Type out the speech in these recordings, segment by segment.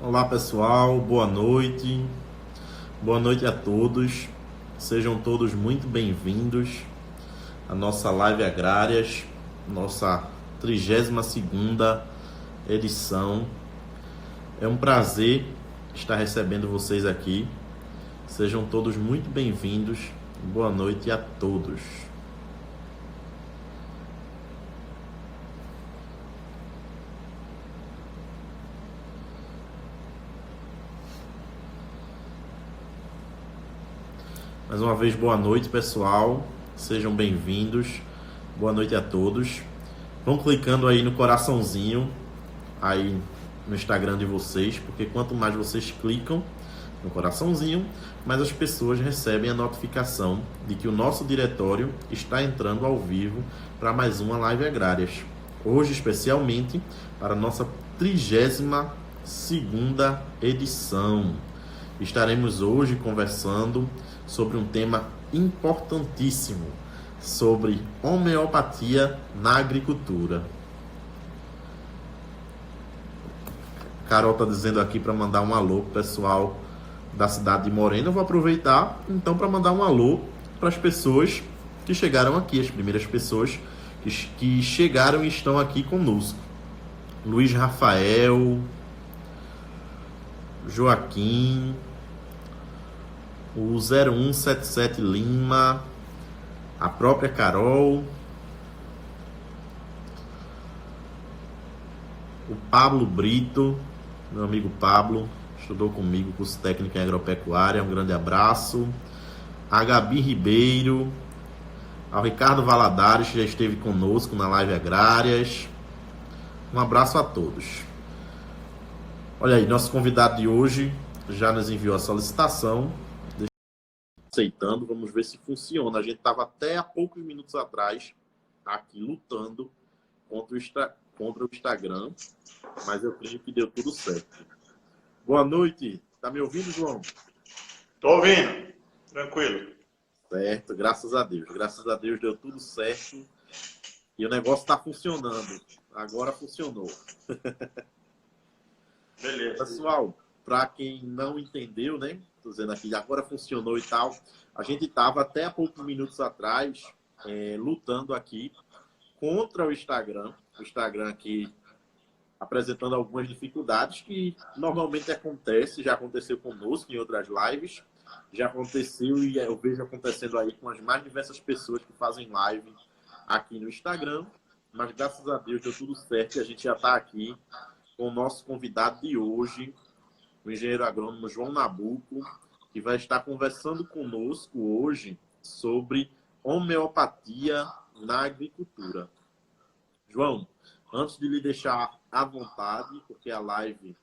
Olá pessoal, boa noite. Boa noite a todos. Sejam todos muito bem-vindos à nossa live agrárias, nossa 32ª edição. É um prazer estar recebendo vocês aqui. Sejam todos muito bem-vindos. Boa noite a todos. Mais uma vez, boa noite, pessoal. Sejam bem-vindos. Boa noite a todos. Vão clicando aí no coraçãozinho aí no Instagram de vocês, porque quanto mais vocês clicam no coraçãozinho, mais as pessoas recebem a notificação de que o nosso diretório está entrando ao vivo para mais uma live agrárias. Hoje, especialmente, para a nossa 32ª edição. Estaremos hoje conversando sobre um tema importantíssimo, sobre homeopatia na agricultura. Carol está dizendo aqui para mandar um alô pro pessoal da cidade de Moreno. Eu vou aproveitar então para mandar um alô para as pessoas que chegaram aqui, as primeiras pessoas que chegaram e estão aqui conosco. Luiz Rafael, Joaquim, o 0177 Lima, a própria Carol, o Pablo Brito, meu amigo Pablo, estudou comigo curso técnico em agropecuária, um grande abraço. A Gabi Ribeiro, ao Ricardo Valadares, que já esteve conosco na live agrárias. Um abraço a todos. Olha aí, nosso convidado de hoje já nos enviou a solicitação. Aceitando, vamos ver se funciona. A gente estava até há poucos minutos atrás aqui lutando contra o Instagram, mas eu creio que deu tudo certo. Boa noite. Tá me ouvindo, João? Tô ouvindo. Tranquilo. Certo, graças a Deus. Graças a Deus deu tudo certo e o negócio está funcionando. Agora funcionou. Beleza. Pessoal, para quem não entendeu, né? Tô dizendo aqui, agora funcionou e tal. A gente estava até há poucos minutos atrás lutando aqui contra o Instagram. O Instagram aqui apresentando algumas dificuldades que normalmente acontece, já aconteceu conosco em outras lives, já aconteceu e eu vejo acontecendo aí com as mais diversas pessoas que fazem live aqui no Instagram, mas graças a Deus deu tudo certo e a gente já está aqui com o nosso convidado de hoje, o engenheiro agrônomo João Nabuco, que vai estar conversando conosco hoje sobre homeopatia na agricultura. João, antes de lhe deixar à vontade, porque a live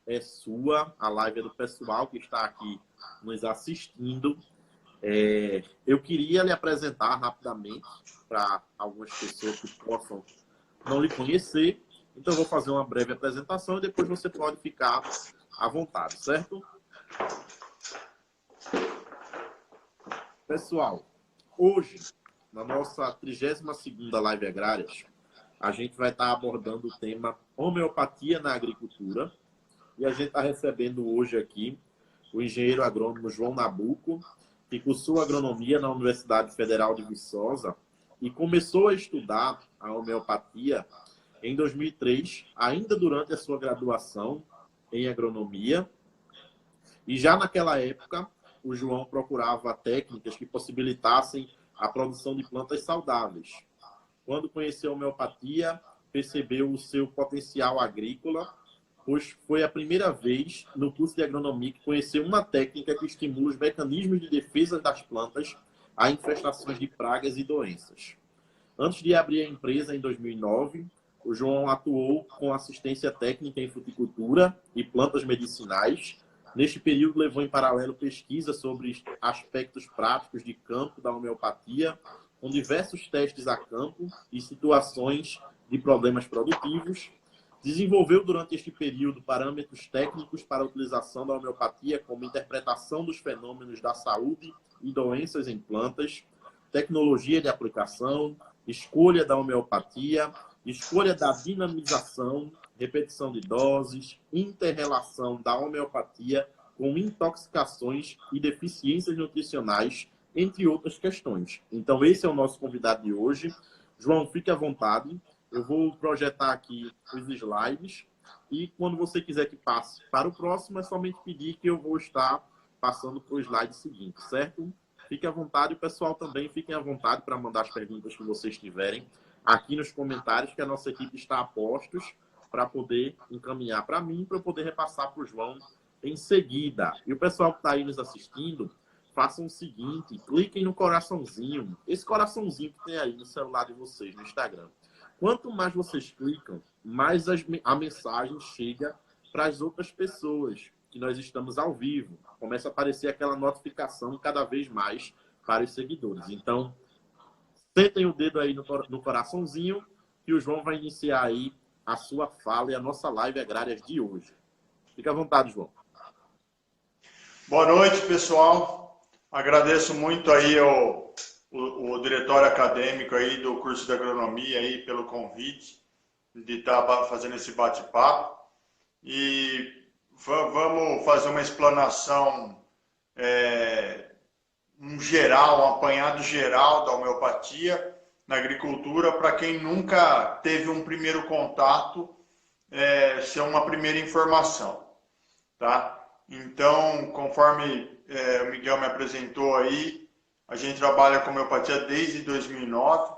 é sua, a live é do pessoal que está aqui nos assistindo, eu queria lhe apresentar rapidamente para algumas pessoas que possam não lhe conhecer. Então, eu vou fazer uma breve apresentação e depois você pode ficar à vontade, certo? Pessoal, hoje, na nossa 32ª live agrárias, a gente vai estar abordando o tema homeopatia na agricultura. E a gente está recebendo hoje aqui o engenheiro agrônomo João Nabuco, que cursou agronomia na Universidade Federal de Viçosa e começou a estudar a homeopatia em 2003, ainda durante a sua graduação em agronomia. E já naquela época, o João procurava técnicas que possibilitassem a produção de plantas saudáveis. Quando conheceu a homeopatia, percebeu o seu potencial agrícola, pois foi a primeira vez no curso de agronomia que conheceu uma técnica que estimula os mecanismos de defesa das plantas a infestações de pragas e doenças. Antes de abrir a empresa em 2009, o João atuou com assistência técnica em fruticultura e plantas medicinais. Neste período, levou em paralelo pesquisa sobre aspectos práticos de campo da homeopatia, com diversos testes a campo e situações de problemas produtivos. Desenvolveu durante este período parâmetros técnicos para a utilização da homeopatia, como interpretação dos fenômenos da saúde e doenças em plantas, tecnologia de aplicação, escolha da homeopatia, escolha da dinamização, repetição de doses, inter-relação da homeopatia com intoxicações e deficiências nutricionais, entre outras questões. Então, esse é o nosso convidado de hoje. João, fique à vontade. Eu vou projetar aqui os slides e quando você quiser que passe para o próximo, é somente pedir que eu vou estar passando para o slide seguinte, certo? Fique à vontade, o pessoal também fiquem à vontade para mandar as perguntas que vocês tiverem aqui nos comentários, que a nossa equipe está a postos para poder encaminhar para mim, para eu poder repassar para o João em seguida. E o pessoal que está aí nos assistindo, façam o seguinte, cliquem no coraçãozinho, esse coraçãozinho que tem aí no celular de vocês, no Instagram. Quanto mais vocês clicam, mais a mensagem chega para as outras pessoas que nós estamos ao vivo. Começa a aparecer aquela notificação cada vez mais para os seguidores. Então, sentem o dedo aí no coraçãozinho que o João vai iniciar aí a sua fala e a nossa live agrárias de hoje. Fique à vontade, João. Boa noite, pessoal. Agradeço muito aí o diretório acadêmico aí do curso de agronomia aí pelo convite de estar fazendo esse bate-papo. E vamos fazer uma explanação, um geral, um apanhado geral da homeopatia na agricultura, para quem nunca teve um primeiro contato, ser uma primeira informação, tá? Então, conforme o Miguel me apresentou aí, a gente trabalha com homeopatia desde 2009.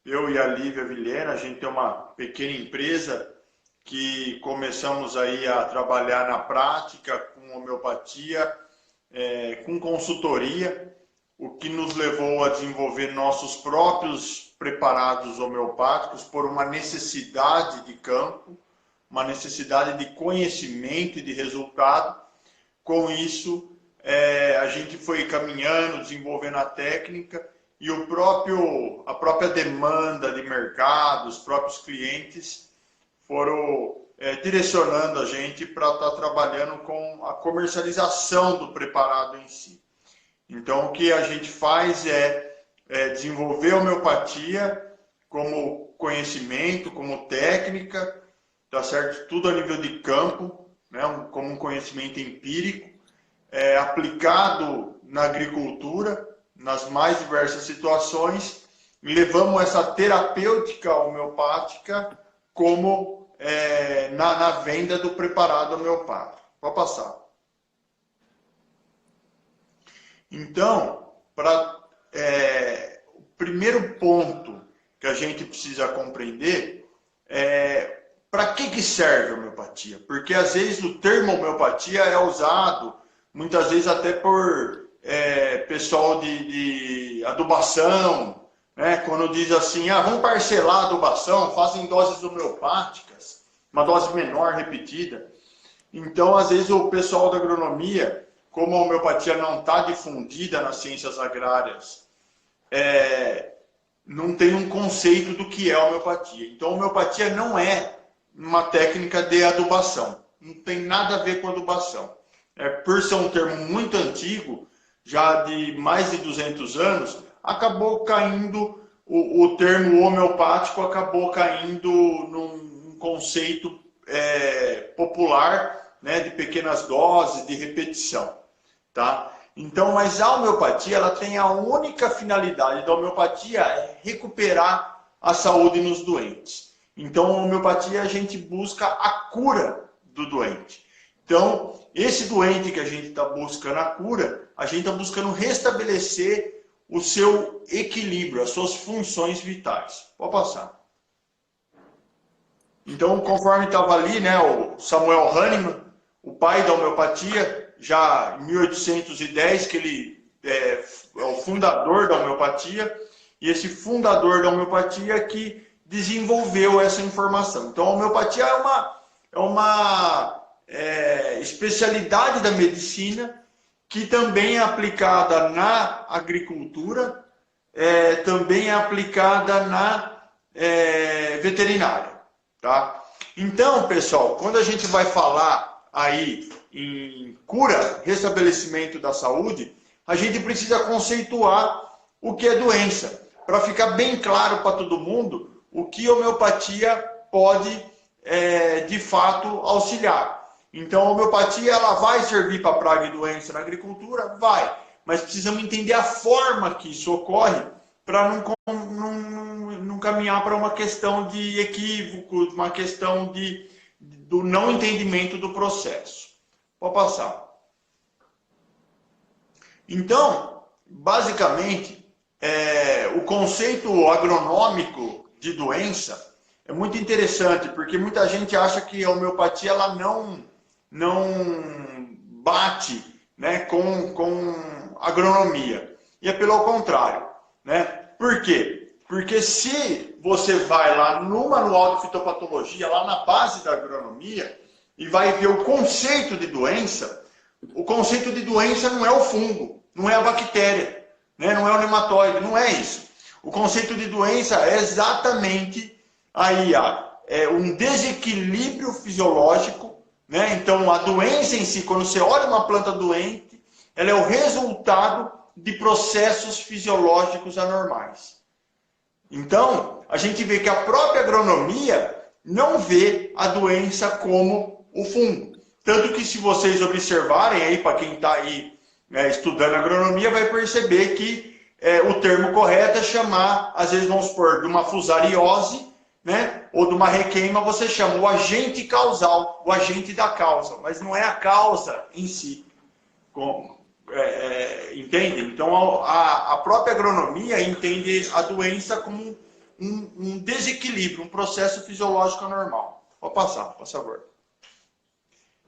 Eu e a Lívia Vilhena, a gente tem uma pequena empresa que começamos aí a trabalhar na prática com homeopatia, com consultoria, o que nos levou a desenvolver nossos próprios preparados homeopáticos por uma necessidade de campo, uma necessidade de conhecimento e de resultado. Com isso, a gente foi caminhando, desenvolvendo a técnica e a própria demanda de mercado, os próprios clientes foram direcionando a gente para estar trabalhando com a comercialização do preparado em si. Então, o que a gente faz é desenvolver a homeopatia como conhecimento, como técnica, tá certo? Tudo a nível de campo, né? Como um conhecimento empírico, aplicado na agricultura, nas mais diversas situações, e levamos essa terapêutica homeopática como na venda do preparado homeopático. Pode passar. Então, o primeiro ponto que a gente precisa compreender para que serve a homeopatia? Porque às vezes o termo homeopatia é usado, muitas vezes até por pessoal de adubação, né? Quando diz assim, vamos parcelar a adubação, fazem doses homeopáticas, uma dose menor repetida. Então, às vezes o pessoal da agronomia, como a homeopatia não está difundida nas ciências agrárias, não tem um conceito do que é homeopatia. Então, a homeopatia não é uma técnica de adubação. Não tem nada a ver com adubação. Por ser um termo muito antigo, já de mais de 200 anos, acabou caindo, o termo homeopático acabou caindo num conceito popular, né, de pequenas doses, de repetição. Tá? Então, mas a homeopatia, ela tem a única finalidade da homeopatia é recuperar a saúde nos doentes. Então, a homeopatia, a gente busca a cura do doente. Então, esse doente que a gente está buscando a cura, a gente está buscando restabelecer o seu equilíbrio, as suas funções vitais. Pode passar. Então, conforme estava ali, né, o Samuel Hahnemann, o pai da homeopatia, já em 1810, que ele é o fundador da homeopatia, e esse fundador da homeopatia que desenvolveu essa informação. Então, a homeopatia é uma especialidade da medicina que também é aplicada na agricultura, também é aplicada na veterinária. Tá? Então, pessoal, quando a gente vai falar aí em cura, restabelecimento da saúde, a gente precisa conceituar o que é doença, para ficar bem claro para todo mundo o que a homeopatia pode de fato, auxiliar. Então, a homeopatia ela vai servir para praga e doença na agricultura? Vai. Mas precisamos entender a forma que isso ocorre para não caminhar para uma questão de equívoco, uma questão do não entendimento do processo. Pode passar. Então, basicamente, o conceito agronômico de doença é muito interessante, porque muita gente acha que a homeopatia ela não bate, né, com agronomia. E é pelo contrário. Né? Por quê? Porque se você vai lá no manual de fitopatologia, lá na base da agronomia, e vai ver o conceito de doença, o conceito de doença não é o fungo, não é a bactéria, né? Não é o nematóide, não é isso. O conceito de doença é exatamente aí, um desequilíbrio fisiológico, né? Então, a doença em si, quando você olha uma planta doente, ela é o resultado de processos fisiológicos anormais. Então, a gente vê que a própria agronomia não vê a doença como o fungo. Tanto que se vocês observarem aí, para quem está aí estudando agronomia, vai perceber que o termo correto é chamar, às vezes vamos supor, de uma fusariose, né? Ou de uma requeima, você chama o agente causal, o agente da causa, mas não é a causa em si. Entende? Então a própria agronomia entende a doença como um desequilíbrio, um processo fisiológico anormal. Vou passar, por favor.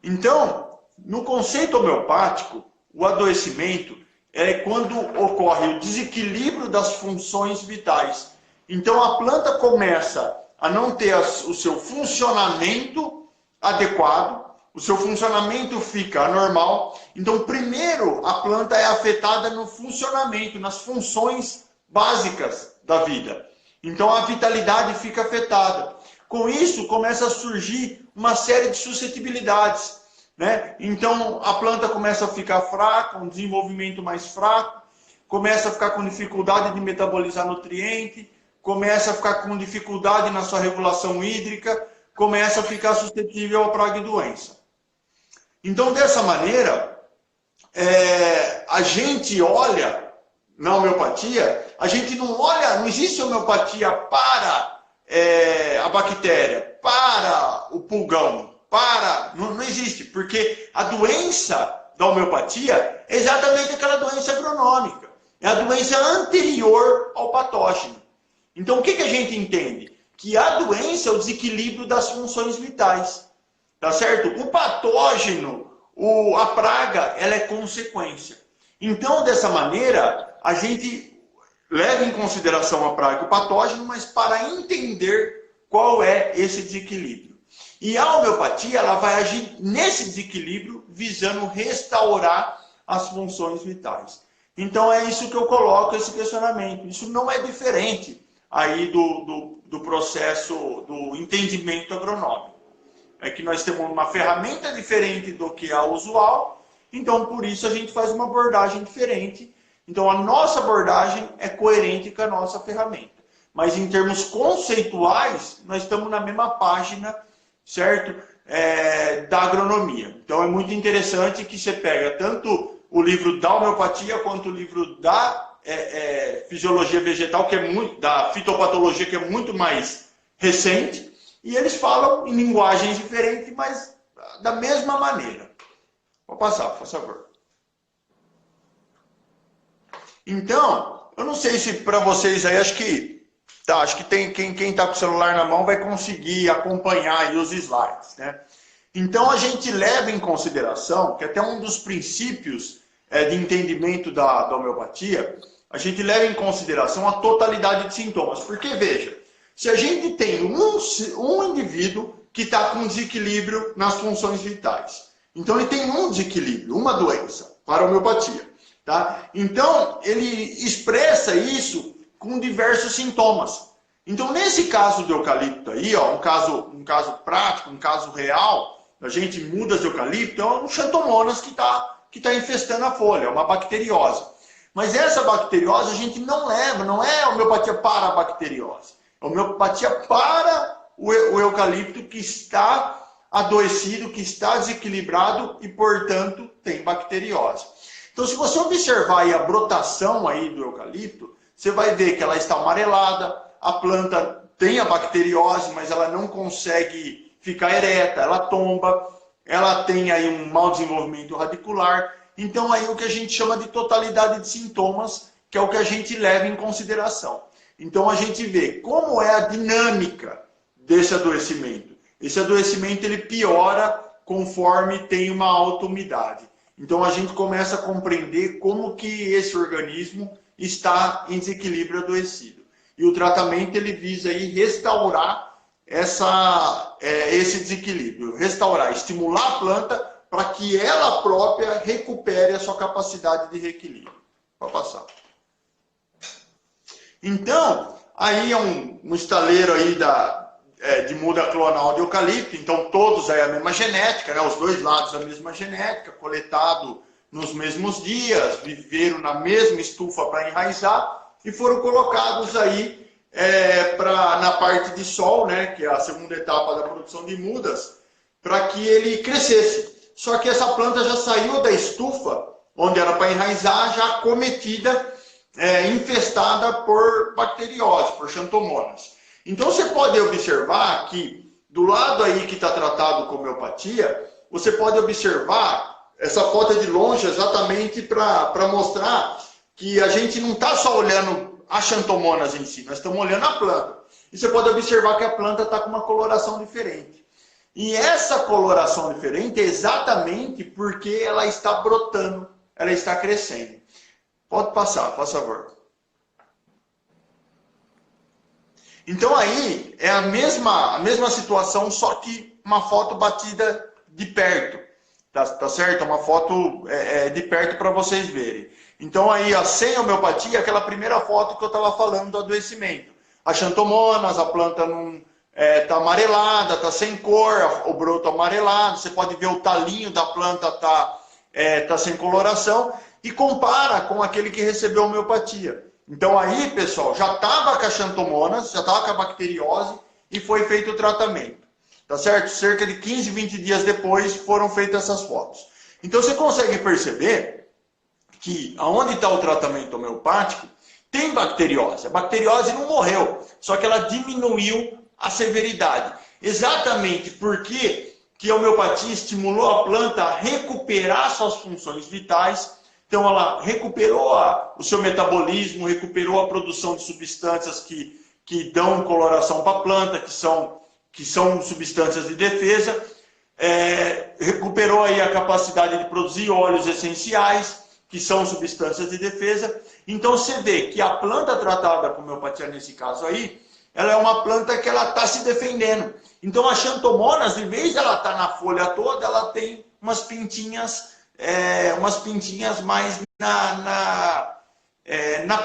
Então, no conceito homeopático, o adoecimento é quando ocorre o desequilíbrio das funções vitais. Então a planta começa a não ter o seu funcionamento adequado, o seu funcionamento fica anormal. Então, primeiro, a planta é afetada no funcionamento, nas funções básicas da vida. Então, a vitalidade fica afetada. Com isso, começa a surgir uma série de suscetibilidades, né? Então, a planta começa a ficar fraca, um desenvolvimento mais fraco, começa a ficar com dificuldade de metabolizar nutriente, começa a ficar com dificuldade na sua regulação hídrica, começa a ficar suscetível a praga e doença. Então, dessa maneira, a gente olha na homeopatia, a gente não olha, não existe homeopatia para a bactéria, para o pulgão, não existe, porque a doença da homeopatia é exatamente aquela doença agronômica, é a doença anterior ao patógeno. Então, o que a gente entende? Que a doença é o desequilíbrio das funções vitais. Tá certo? O patógeno, a praga, ela é consequência. Então, dessa maneira, a gente leva em consideração a praga e o patógeno, mas para entender qual é esse desequilíbrio. E a homeopatia, ela vai agir nesse desequilíbrio, visando restaurar as funções vitais. Então, é isso que eu coloco, esse questionamento. Isso não é diferente aí do processo do entendimento agronômico. É que nós temos uma ferramenta diferente do que a usual, então por isso a gente faz uma abordagem diferente. Então a nossa abordagem é coerente com a nossa ferramenta. Mas em termos conceituais, nós estamos na mesma página, certo? Da agronomia. Então é muito interessante que você pega tanto o livro da homeopatia quanto o livro da fisiologia vegetal, que é muito, da fitopatologia, que é muito mais recente. E eles falam em linguagens diferentes, mas da mesma maneira. Vou passar, por favor. Então, eu não sei se para vocês aí, acho que tem quem está com o celular na mão vai conseguir acompanhar aí os slides, né? Então, a gente leva em consideração que até um dos princípios de entendimento da homeopatia, a gente leva em consideração a totalidade de sintomas. Porque, veja, se a gente tem um indivíduo que está com desequilíbrio nas funções vitais, então ele tem um desequilíbrio, uma doença, para a homeopatia. Tá? Então, ele expressa isso com diversos sintomas. Então, nesse caso do eucalipto aí, ó, um caso prático, um caso real, a gente muda de eucalipto, é um xantomonas que tá infestando a folha, é uma bacteriose. Mas essa bacteriose a gente não leva, não é homeopatia para a bacteriose. Homeopatia para o eucalipto que está adoecido, que está desequilibrado e, portanto, tem bacteriose. Então, se você observar aí a brotação aí do eucalipto, você vai ver que ela está amarelada, a planta tem a bacteriose, mas ela não consegue ficar ereta, ela tomba, ela tem aí um mau desenvolvimento radicular. Então, aí o que a gente chama de totalidade de sintomas, que é o que a gente leva em consideração. Então, a gente vê como é a dinâmica desse adoecimento. Esse adoecimento ele piora conforme tem uma alta umidade. Então, a gente começa a compreender como que esse organismo está em desequilíbrio adoecido. E o tratamento ele visa aí restaurar esse desequilíbrio, restaurar, estimular a planta para que ela própria recupere a sua capacidade de reequilíbrio. Pode passar. Então, aí é um estaleiro aí de muda clonal de eucalipto, então todos aí a mesma genética, né? Os dois lados a mesma genética, coletado nos mesmos dias, viveram na mesma estufa para enraizar e foram colocados aí na parte de sol, né? Que é a segunda etapa da produção de mudas, para que ele crescesse. Só que essa planta já saiu da estufa, onde era para enraizar, já acometida, infestada por bacteriose, por xantomonas. Então você pode observar que do lado aí que está tratado com homeopatia, você pode observar, essa foto de longe exatamente para mostrar que a gente não está só olhando as xantomonas em si, nós estamos olhando a planta. E você pode observar que a planta está com uma coloração diferente. E essa coloração diferente é exatamente porque ela está brotando, ela está crescendo. Pode passar, por favor. Então aí é a mesma situação, só que uma foto batida de perto. Tá certo? Uma foto de perto para vocês verem. Então aí, sem homeopatia, aquela primeira foto que eu estava falando do adoecimento. As xantomonas, a planta não está amarelada, está sem cor, o broto amarelado. Você pode ver o talinho da planta tá sem coloração. E compara com aquele que recebeu homeopatia. Então aí, pessoal, já estava com a xantomonas, já estava com a bacteriose e foi feito o tratamento. Tá certo? Cerca de 15, 20 dias depois foram feitas essas fotos. Então você consegue perceber que aonde está o tratamento homeopático tem bacteriose. A bacteriose não morreu, só que ela diminuiu a severidade. Exatamente porque que a homeopatia estimulou a planta a recuperar suas funções vitais. Então ela recuperou o seu metabolismo, recuperou a produção de substâncias que dão coloração para a planta, que são substâncias de defesa, recuperou aí a capacidade de produzir óleos essenciais, que são substâncias de defesa. Então você vê que a planta tratada com homeopatia, nesse caso aí, ela é uma planta que ela está se defendendo. Então a xantomonas, em vez de ela estar na folha toda, ela tem umas pintinhas mais na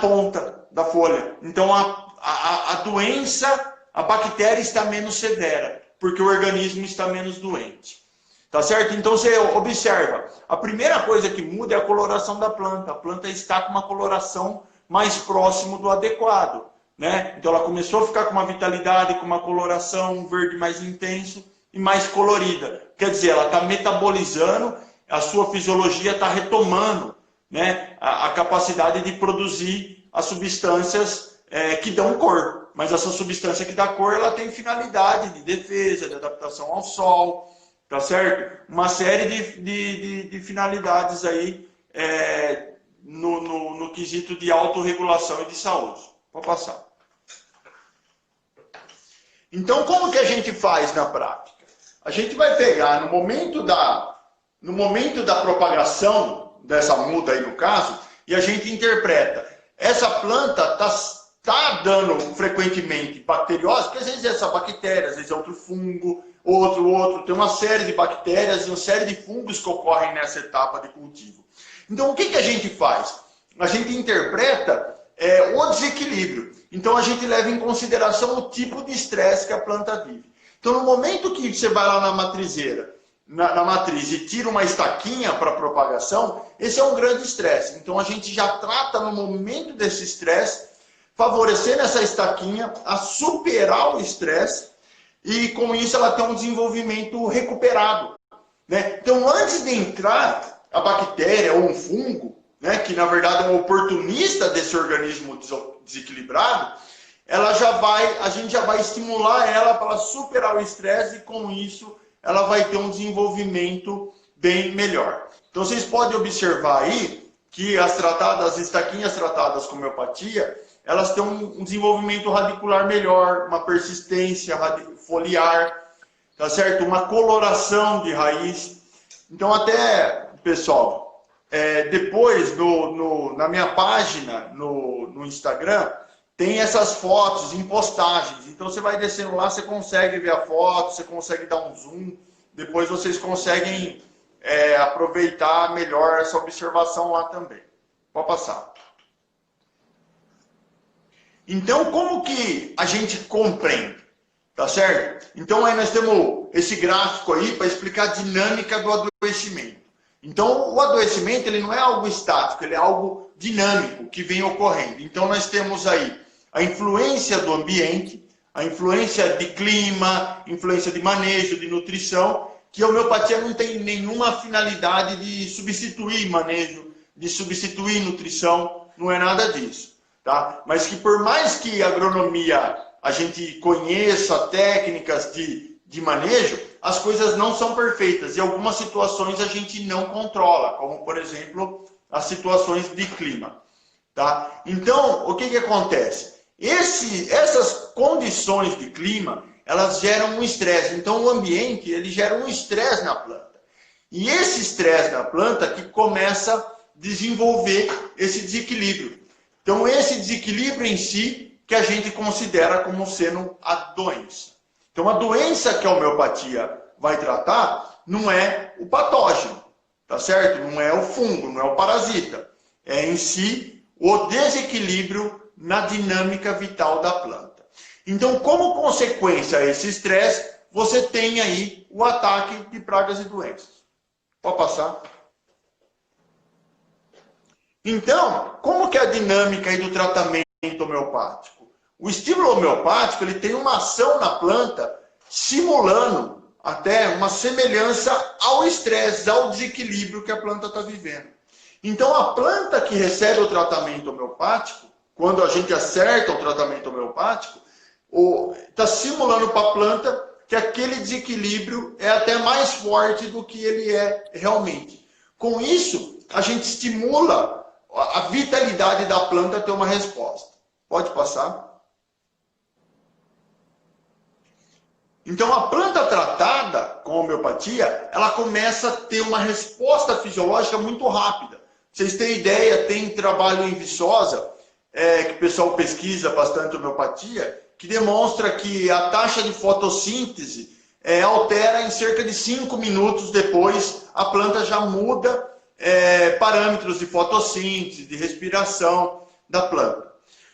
ponta da folha. Então a doença, a bactéria está menos severa, porque o organismo está menos doente. Tá certo? Então você observa, a primeira coisa que muda é a coloração da planta. A planta está com uma coloração mais próximo do adequado, né? Então ela começou a ficar com uma vitalidade, com uma coloração, um verde mais intenso e mais colorida. Quer dizer, ela está metabolizando, a sua fisiologia está retomando, né, a capacidade de produzir as substâncias que dão cor. Mas essa substância que dá cor, ela tem finalidade de defesa, de adaptação ao sol, tá certo? Uma série de finalidades aí no quesito de autorregulação e de saúde. Pode passar. Então, como que a gente faz na prática? A gente vai pegar no momento da propagação dessa muda aí no caso, e a gente interpreta. Essa planta está dando frequentemente bacteriose, porque às vezes é essa bactéria, às vezes é outro fungo, outro. Tem uma série de bactérias e uma série de fungos que ocorrem nessa etapa de cultivo. Então, o que a gente faz? A gente interpreta o desequilíbrio. Então, a gente leva em consideração o tipo de estresse que a planta vive. Então, no momento que você vai lá na matrizeira, na matriz e tira uma estaquinha para propagação, esse é um grande estresse. Então a gente já trata no momento desse estresse, favorecendo essa estaquinha a superar o estresse e com isso ela tem um desenvolvimento recuperado, né? Então, antes de entrar a bactéria ou um fungo, né, que na verdade é um oportunista desse organismo desequilibrado, a gente já vai estimular ela para ela superar o estresse e com isso ela vai ter um desenvolvimento bem melhor. Então vocês podem observar aí que as estaquinhas tratadas com homeopatia, elas têm um desenvolvimento radicular melhor, uma persistência foliar, tá certo? Uma coloração de raiz. Então até, pessoal, depois na minha página no Instagram, tem essas fotos em postagens. Então você vai descendo lá, você consegue ver a foto, você consegue dar um zoom. Depois vocês conseguem aproveitar melhor essa observação lá também. Pode passar. Então, como que a gente compreende? Tá certo? Então aí nós temos esse gráfico aí para explicar a dinâmica do adoecimento. Então o adoecimento ele não é algo estático, ele é algo dinâmico que vem ocorrendo. Então nós temos aí a influência do ambiente, a influência de clima, influência de manejo, de nutrição, que a homeopatia não tem nenhuma finalidade de substituir manejo, de substituir nutrição, não é nada disso, tá? Mas que por mais que a agronomia a gente conheça técnicas de manejo, as coisas não são perfeitas e algumas situações a gente não controla, como por exemplo as situações de clima, tá? Então, o que acontece? Essas condições de clima, elas geram um estresse. Então, o ambiente, ele gera um estresse na planta. E esse estresse na planta que começa a desenvolver esse desequilíbrio. Então, esse desequilíbrio em si, que a gente considera como sendo a doença. Então, a doença que a homeopatia vai tratar não é o patógeno, tá certo? Não é o fungo, não é o parasita. É em si o desequilíbrio na dinâmica vital da planta. Então, como consequência a esse estresse, você tem aí o ataque de pragas e doenças. Pode passar. Então, como que é a dinâmica aí do tratamento homeopático? O estímulo homeopático ele tem uma ação na planta simulando até uma semelhança ao estresse, ao desequilíbrio que a planta está vivendo. Então, a planta que recebe o tratamento homeopático, quando a gente acerta o tratamento homeopático, está simulando para a planta que aquele desequilíbrio é até mais forte do que ele é realmente. Com isso, a gente estimula a vitalidade da planta a ter uma resposta. Pode passar. Então, a planta tratada com homeopatia, ela começa a ter uma resposta fisiológica muito rápida. Vocês têm ideia, tem trabalho em Viçosa, que o pessoal pesquisa bastante homeopatia, que demonstra que a taxa de fotossíntese altera em cerca de 5 minutos depois, a planta já muda parâmetros de fotossíntese, de respiração da planta.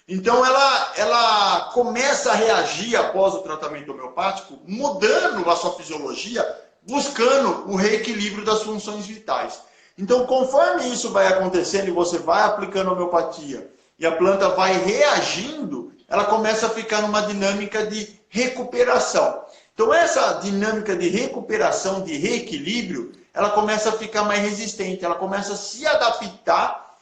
Então ela começa a reagir após o tratamento homeopático, mudando a sua fisiologia, buscando o reequilíbrio das funções vitais. Então, conforme isso vai acontecendo e você vai aplicando homeopatia e a planta vai reagindo, ela começa a ficar numa dinâmica de recuperação. Então, essa dinâmica de recuperação, de reequilíbrio, ela começa a ficar mais resistente, ela começa a se adaptar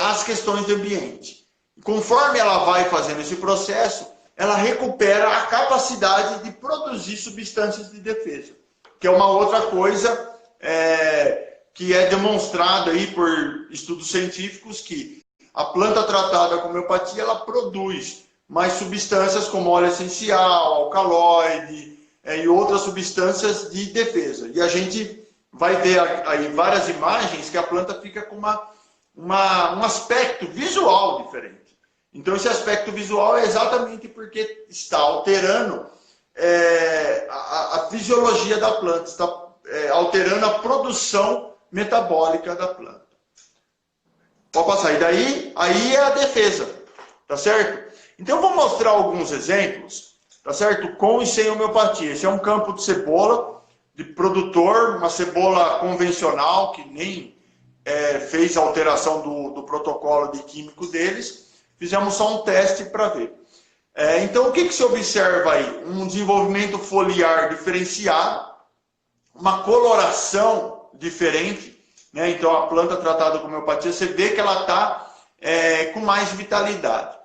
às questões do ambiente. Conforme ela vai fazendo esse processo, ela recupera a capacidade de produzir substâncias de defesa, que é uma outra coisa que é demonstrado aí por estudos científicos que a planta tratada com homeopatia, ela produz mais substâncias como óleo essencial, alcaloide e outras substâncias de defesa. E a gente vai ver aí várias imagens que a planta fica com um aspecto visual diferente. Então esse aspecto visual é exatamente porque está alterando a fisiologia da planta, está alterando a produção metabólica da planta. Pode passar. E daí, aí é a defesa, tá certo? Então eu vou mostrar alguns exemplos, tá certo? Com e sem homeopatia. Esse é um campo de cebola, de produtor, uma cebola convencional, que nem fez a alteração do protocolo de químico deles. Fizemos só um teste para ver. Então, o que se observa aí? Um desenvolvimento foliar diferenciado, uma coloração diferente, né? Então, a planta tratada com homeopatia, você vê que ela está com mais vitalidade.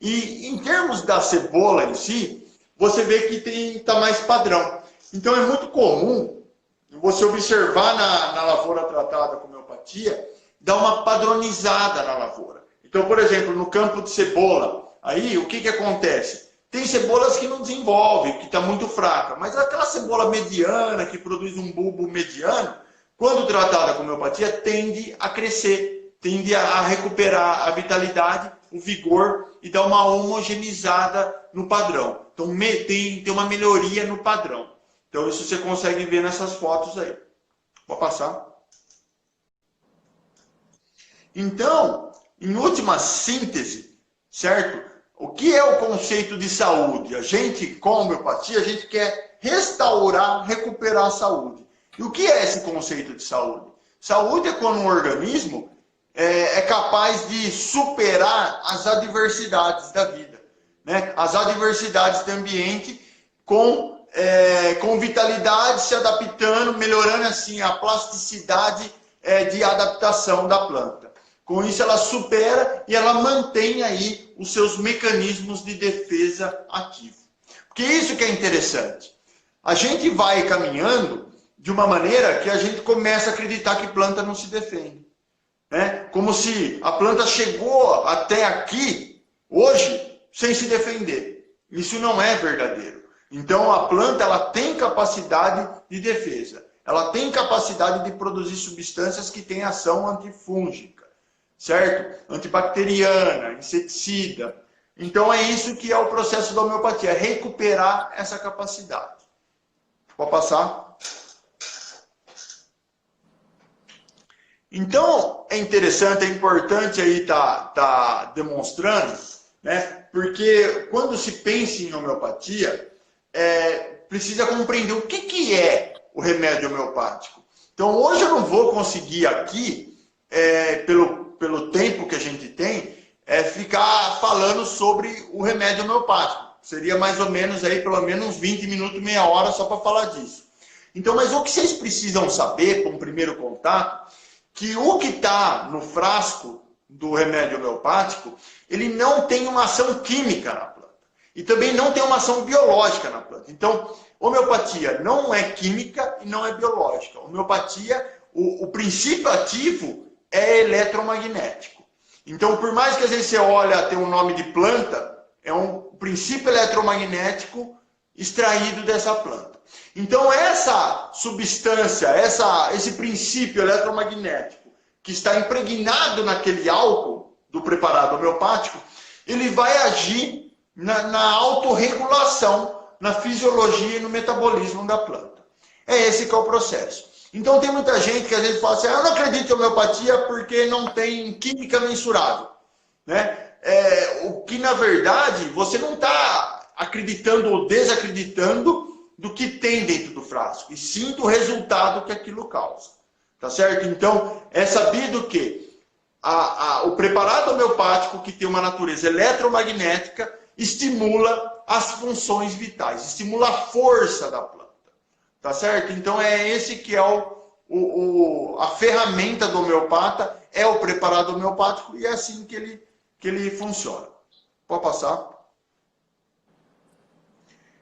E em termos da cebola em si, você vê que está mais padrão. Então, é muito comum você observar na lavoura tratada com homeopatia, dar uma padronizada na lavoura. Então, por exemplo, no campo de cebola, aí o que acontece? Tem cebolas que não desenvolvem, que está muito fraca, mas aquela cebola mediana, que produz um bulbo mediano, quando tratada com homeopatia, tende a crescer, tende a recuperar a vitalidade, o vigor e dar uma homogeneizada no padrão. Então, tem uma melhoria no padrão. Então, isso você consegue ver nessas fotos aí. Pode passar. Então, em última síntese, certo? O que é o conceito de saúde? A gente, com homeopatia, a gente quer restaurar, recuperar a saúde. E o que é esse conceito de saúde? Saúde é quando um organismo é capaz de superar as adversidades da vida, né? As adversidades do ambiente com vitalidade, se adaptando, melhorando assim a plasticidade de adaptação da planta. Com isso ela supera e ela mantém aí os seus mecanismos de defesa ativos. Porque isso que é interessante. A gente vai caminhando de uma maneira que a gente começa a acreditar que planta não se defende, né? Como se a planta chegou até aqui, hoje, sem se defender. Isso não é verdadeiro. Então a planta ela tem capacidade de defesa. Ela tem capacidade de produzir substâncias que têm ação antifúngica, certo? Antibacteriana, inseticida. Então é isso que é o processo da homeopatia, recuperar essa capacidade. Pode passar? Então é interessante, é importante aí tá demonstrando, né? Porque quando se pensa em homeopatia, precisa compreender o que é o remédio homeopático. Então hoje eu não vou conseguir aqui, pelo tempo que a gente tem, ficar falando sobre o remédio homeopático. Seria mais ou menos aí, pelo menos uns 20 minutos, meia hora só para falar disso. Então, mas o que vocês precisam saber, com o primeiro contato, que o que está no frasco do remédio homeopático, ele não tem uma ação química na planta. E também não tem uma ação biológica na planta. Então, homeopatia não é química e não é biológica. Homeopatia, o princípio ativo é eletromagnético. Então, por mais que às vezes você olha, tem um nome de planta, é um princípio eletromagnético extraído dessa planta. Então, essa substância, esse princípio eletromagnético que está impregnado naquele álcool do preparado homeopático, ele vai agir na autorregulação, na fisiologia e no metabolismo da planta. É esse que é o processo. Então tem muita gente que às vezes fala assim, eu não acredito em homeopatia porque não tem química mensurável, né? O que na verdade você não está acreditando ou desacreditando do que tem dentro do frasco, e sim do resultado que aquilo causa. Tá certo? Então é sabido que o preparado homeopático, que tem uma natureza eletromagnética, estimula as funções vitais, estimula a força da planta. Tá certo? Então é esse que é a ferramenta do homeopata, é o preparado homeopático, e é assim que ele funciona. Pode passar?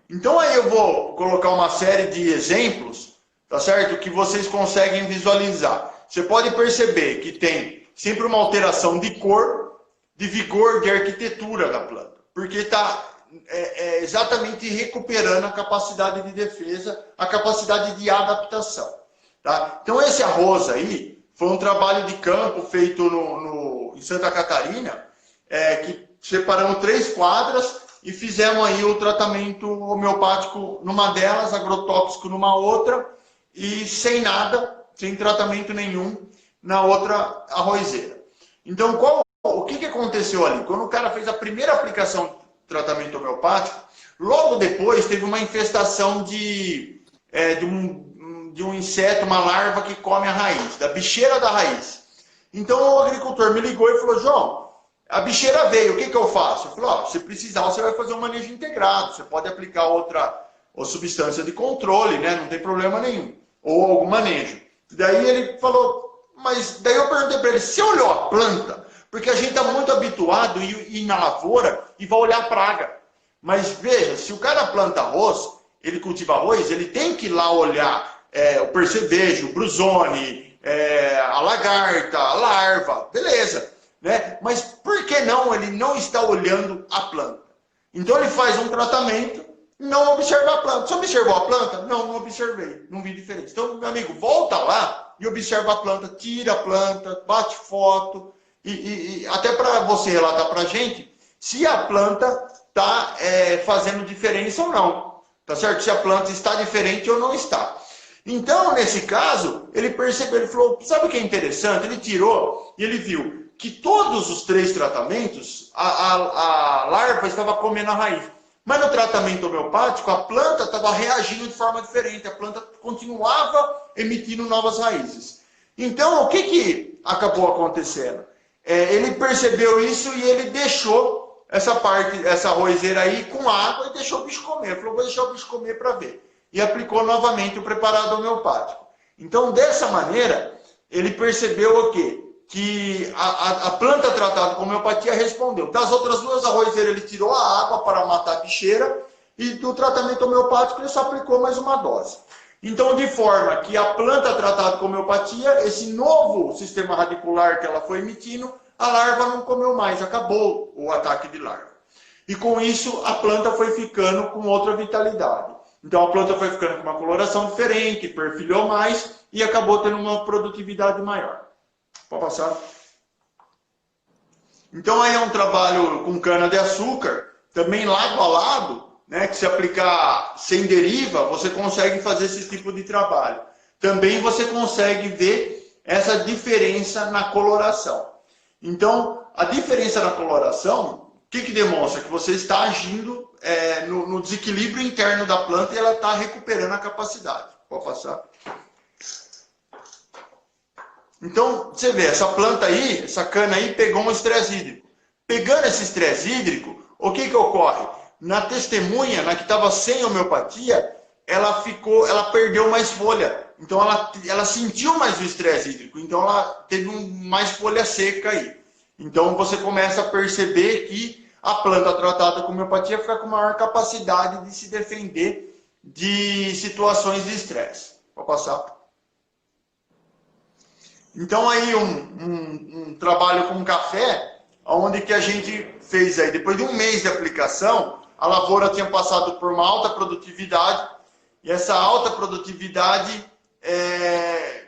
Então aí eu vou colocar uma série de exemplos, tá certo? Que vocês conseguem visualizar. Você pode perceber que tem sempre uma alteração de cor, de vigor, de arquitetura da planta, porque está exatamente recuperando a capacidade de defesa, a capacidade de adaptação. Tá? Então esse arroz aí foi um trabalho de campo feito em Santa Catarina, que separamos 3 quadras e fizemos aí o tratamento homeopático numa delas, agrotóxico numa outra, e sem nada, sem tratamento nenhum na outra arrozeira. Então o que aconteceu ali? Quando o cara fez a primeira aplicação de tratamento homeopático, logo depois teve uma infestação de um inseto, uma larva que come a raiz, da bicheira da raiz. Então o agricultor me ligou e falou, João, A bicheira veio, o que eu faço? Eu falei, ó, se precisar, você vai fazer um manejo integrado, você pode aplicar outra ou substância de controle, né? Não tem problema nenhum. Ou algum manejo. Daí ele falou, mas daí eu perguntei para ele, você olhou a planta? Porque a gente está muito habituado a ir na lavoura e vai olhar a praga. Mas veja, se o cara planta arroz, ele cultiva arroz, ele tem que ir lá olhar o percevejo, o brusone, a lagarta, a larva, beleza. Né? Mas por que não ele não está olhando a planta? Então ele faz um tratamento, não observa a planta. Você observou a planta? Não, não observei, não vi diferença. Então, meu amigo, volta lá e observa a planta, tira a planta, bate foto, e até para você relatar para a gente se a planta está fazendo diferença ou não. Tá certo? Se a planta está diferente ou não está. Então, nesse caso, ele percebeu, ele falou, sabe o que é interessante? Ele tirou e ele viu que todos os 3 tratamentos, a larva estava comendo a raiz. Mas no tratamento homeopático, a planta estava reagindo de forma diferente. A planta continuava emitindo novas raízes. Então, o que acabou acontecendo? Ele percebeu isso e ele deixou essa arrozeira aí com água e deixou o bicho comer. Ele falou, vou deixar o bicho comer para ver. E aplicou novamente o preparado homeopático. Então, dessa maneira, ele percebeu o quê? Que a planta tratada com homeopatia respondeu. Das outras 2 arrozeiras, ele tirou a água para matar a bicheira e do tratamento homeopático ele só aplicou mais uma dose. Então, de forma que a planta tratada com homeopatia, esse novo sistema radicular que ela foi emitindo, a larva não comeu mais, acabou o ataque de larva. E com isso, a planta foi ficando com outra vitalidade. Então, a planta foi ficando com uma coloração diferente, perfilhou mais e acabou tendo uma produtividade maior. Pode passar. Então aí é um trabalho com cana-de-açúcar, também lado a lado, né, que se aplicar sem deriva, você consegue fazer esse tipo de trabalho. Também você consegue ver essa diferença na coloração. Então, a diferença na coloração, o que demonstra? Que você está agindo no desequilíbrio interno da planta e ela está recuperando a capacidade. Pode passar. Então, você vê, essa planta aí, essa cana aí, pegou um estresse hídrico. Pegando esse estresse hídrico, o que ocorre? Na testemunha, na que estava sem homeopatia, ela perdeu mais folha. Então, ela sentiu mais o estresse hídrico. Então, ela teve mais folha seca aí. Então, você começa a perceber que a planta tratada com homeopatia fica com maior capacidade de se defender de situações de estresse. Vou passar. Então aí um trabalho com café, onde que a gente fez aí, depois de 1 mês de aplicação, a lavoura tinha passado por uma alta produtividade, e essa alta produtividade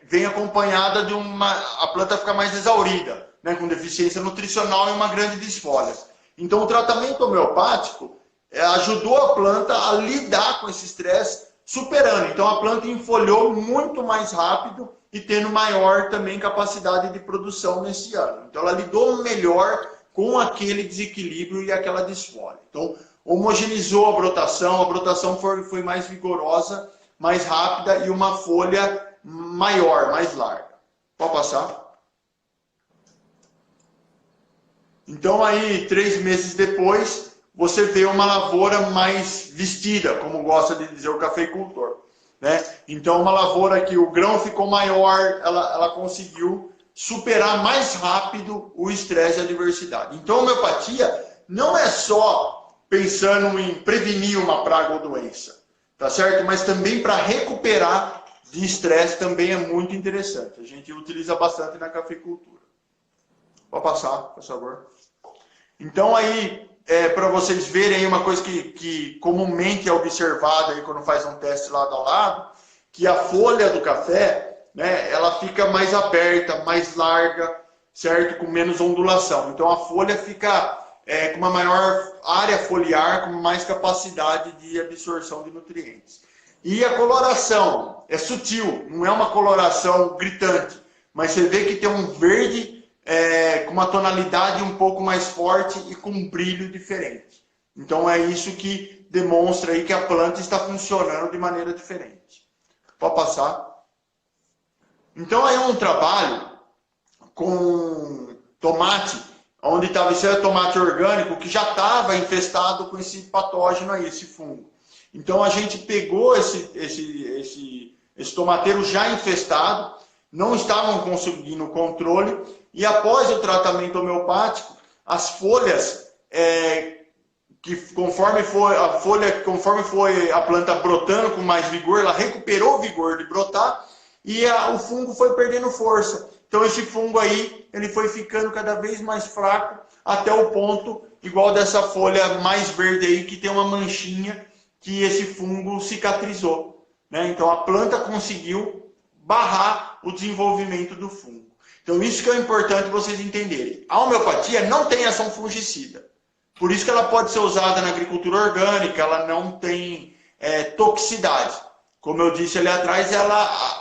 vem acompanhada de a planta fica mais exaurida, né, com deficiência nutricional e uma grande desfolha. Então o tratamento homeopático ajudou a planta a lidar com esse estresse, superando. Então a planta enfolhou muito mais rápido, e tendo maior também capacidade de produção nesse ano. Então ela lidou melhor com aquele desequilíbrio e aquela desfolha. Então homogeneizou a brotação foi mais vigorosa, mais rápida e uma folha maior, mais larga. Pode passar? Então aí, 3 meses depois, você vê uma lavoura mais vestida, como gosta de dizer o cafeicultor. Né? Então, uma lavoura que o grão ficou maior, ela conseguiu superar mais rápido o estresse e a adversidade. Então, a homeopatia não é só pensando em prevenir uma praga ou doença, tá certo? Mas também para recuperar de estresse também é muito interessante. A gente utiliza bastante na cafeicultura. Pode passar, por favor. Então, aí, para vocês verem aí uma coisa que comumente é observada aí quando faz um teste lado a lado, que a folha do café, né, ela fica mais aberta, mais larga, certo? Com menos ondulação. Então a folha fica com uma maior área foliar, com mais capacidade de absorção de nutrientes. E a coloração é sutil, não é uma coloração gritante, mas você vê que tem um verde com uma tonalidade um pouco mais forte e com um brilho diferente. Então é isso que demonstra aí que a planta está funcionando de maneira diferente. Pode passar. Então aí um trabalho com tomate, onde estava esse tomate orgânico que já estava infestado com esse patógeno aí, esse fungo. Então a gente pegou esse tomateiro já infestado, não estavam conseguindo controle, e após o tratamento homeopático, as folhas, que conforme foi a planta brotando com mais vigor, ela recuperou o vigor de brotar, e o fungo foi perdendo força. Então esse fungo aí, ele foi ficando cada vez mais fraco, até o ponto, igual dessa folha mais verde aí, que tem uma manchinha, que esse fungo cicatrizou, né? Então a planta conseguiu barrar o desenvolvimento do fungo. Então isso que é importante vocês entenderem. A homeopatia não tem ação fungicida. Por isso que ela pode ser usada na agricultura orgânica, ela não tem toxicidade. Como eu disse ali atrás,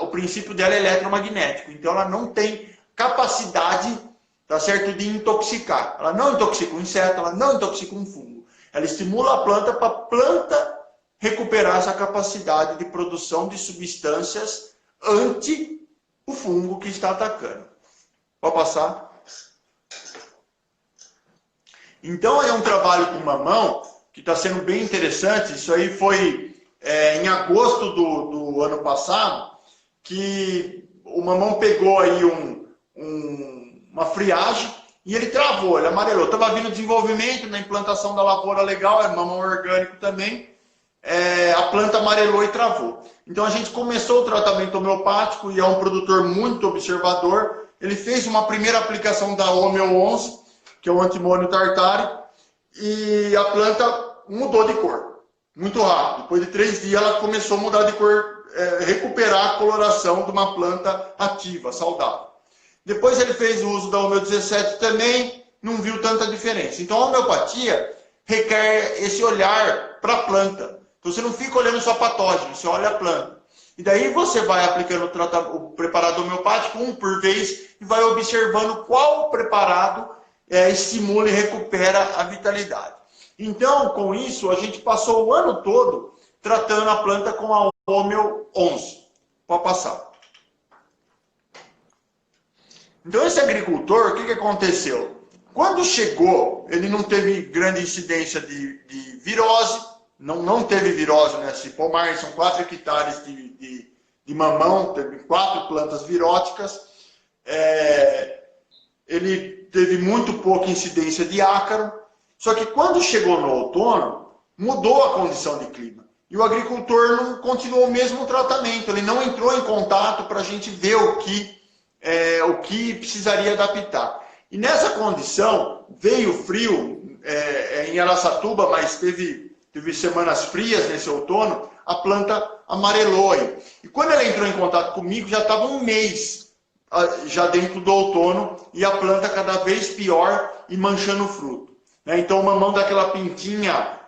o princípio dela é eletromagnético. Então ela não tem capacidade, tá certo, de intoxicar. Ela não intoxica um inseto, ela não intoxica um fungo. Ela estimula a planta para a planta recuperar essa capacidade de produção de substâncias anti o fungo que está atacando. Pode passar? Então é um trabalho com mamão que está sendo bem interessante. Isso aí foi em agosto do ano passado, que o mamão pegou aí uma friagem e ele travou, ele amarelou. Estava vindo desenvolvimento na implantação da lavoura legal, é mamão orgânico também. A planta amarelou e travou. Então a gente começou o tratamento homeopático e é um produtor muito observador. Ele fez uma primeira aplicação da Homeo 11, que é o antimônio tartárico, e a planta mudou de cor, muito rápido. Depois de 3 dias ela começou a mudar de cor, recuperar a coloração de uma planta ativa, saudável. Depois ele fez o uso da Homeo 17 também, não viu tanta diferença. Então a homeopatia requer esse olhar para a planta. Então você não fica olhando só patógeno, você olha a planta. E daí você vai aplicando o preparado homeopático um por vez e vai observando qual preparado estimula e recupera a vitalidade. Então, com isso, a gente passou o ano todo tratando a planta com a Homeo 11. Pode passar. Então, esse agricultor, o que aconteceu? Quando chegou, ele não teve grande incidência de virose, não teve virose nesse pomar, são 4 hectares de mamão, teve 4 plantas viróticas. Ele teve muito pouca incidência de ácaro, só que quando chegou no outono, mudou a condição de clima. E o agricultor não continuou o mesmo tratamento, ele não entrou em contato para a gente ver o que precisaria adaptar. E nessa condição, veio frio em Araçatuba, mas teve semanas frias nesse outono, a planta amarelou aí. E quando ela entrou em contato comigo, já estava um mês já dentro do outono, e a planta cada vez pior e manchando o fruto. Então o mamão dá aquela pintinha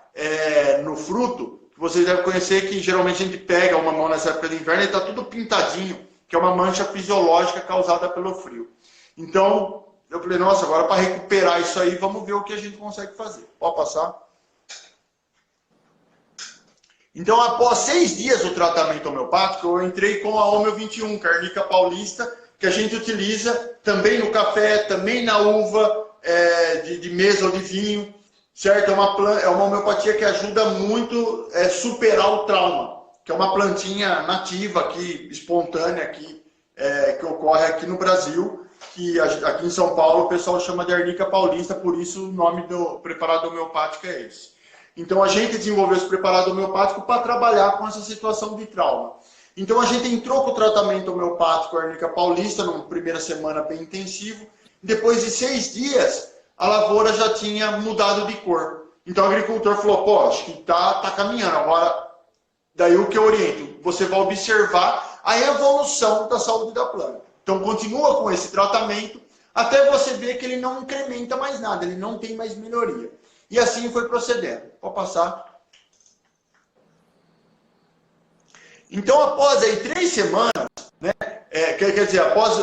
no fruto, que vocês devem conhecer, que geralmente a gente pega o mamão nessa época do inverno e está tudo pintadinho, que é uma mancha fisiológica causada pelo frio. Então eu falei, nossa, agora para recuperar isso aí, vamos ver o que a gente consegue fazer. Pode passar? Então, após 6 dias do tratamento homeopático, eu entrei com a Homeo 21, Carnica paulista, que a gente utiliza também no café, também na uva de mesa ou de vinho, certo? É uma homeopatia que ajuda muito a superar o trauma, que é uma plantinha nativa aqui, espontânea, aqui, que ocorre aqui no Brasil, que aqui em São Paulo o pessoal chama de Arnica paulista, por isso o nome do preparado homeopático é esse. Então a gente desenvolveu esse preparado homeopático para trabalhar com essa situação de trauma. Então a gente entrou com o tratamento homeopático Arnica paulista, numa primeira semana bem intensivo. Depois de 6 dias, a lavoura já tinha mudado de cor. Então o agricultor falou, pô, acho que tá caminhando. Agora, daí o que eu oriento? Você vai observar a evolução da saúde da planta. Então continua com esse tratamento até você ver que ele não incrementa mais nada, ele não tem mais melhoria. E assim foi procedendo. Pode passar. Então, após aí 3 semanas, né, quer dizer, após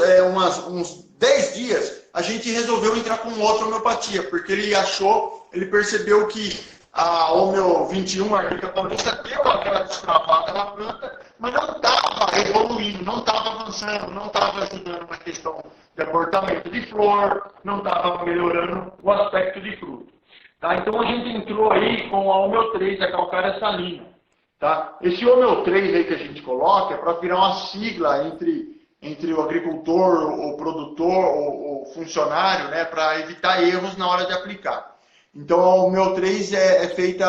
uns 10 dias, a gente resolveu entrar com outra homeopatia, porque ele percebeu que a Homeo 21, a Arnica paulista, deu aquela destravada na planta, mas não estava evoluindo, não estava avançando, não estava ajudando na questão deportamento de flor, não estava melhorando o aspecto de fruto. Tá? Então a gente entrou aí com a Homeo 3, a calcária salina. Tá? Esse Homeo 3 aí que a gente coloca é para virar uma sigla entre o agricultor, o produtor, o funcionário, né, para evitar erros na hora de aplicar. Então a Homeo 3 é feita,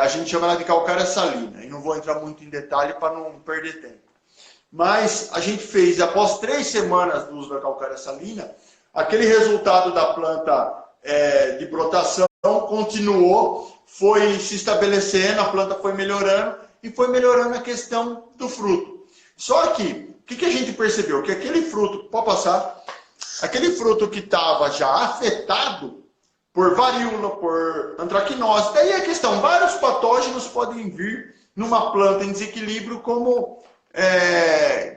a gente chama ela de calcária salina, e não vou entrar muito em detalhe para não perder tempo. Mas a gente fez, após 3 semanas do uso da calcária salina, aquele resultado da planta de brotação continuou, foi se estabelecendo, a planta foi melhorando e foi melhorando a questão do fruto. Só que, o que a gente percebeu? Que aquele fruto, pode passar, aquele fruto que estava já afetado por varíola, por antracnose, daí a questão, vários patógenos podem vir numa planta em desequilíbrio como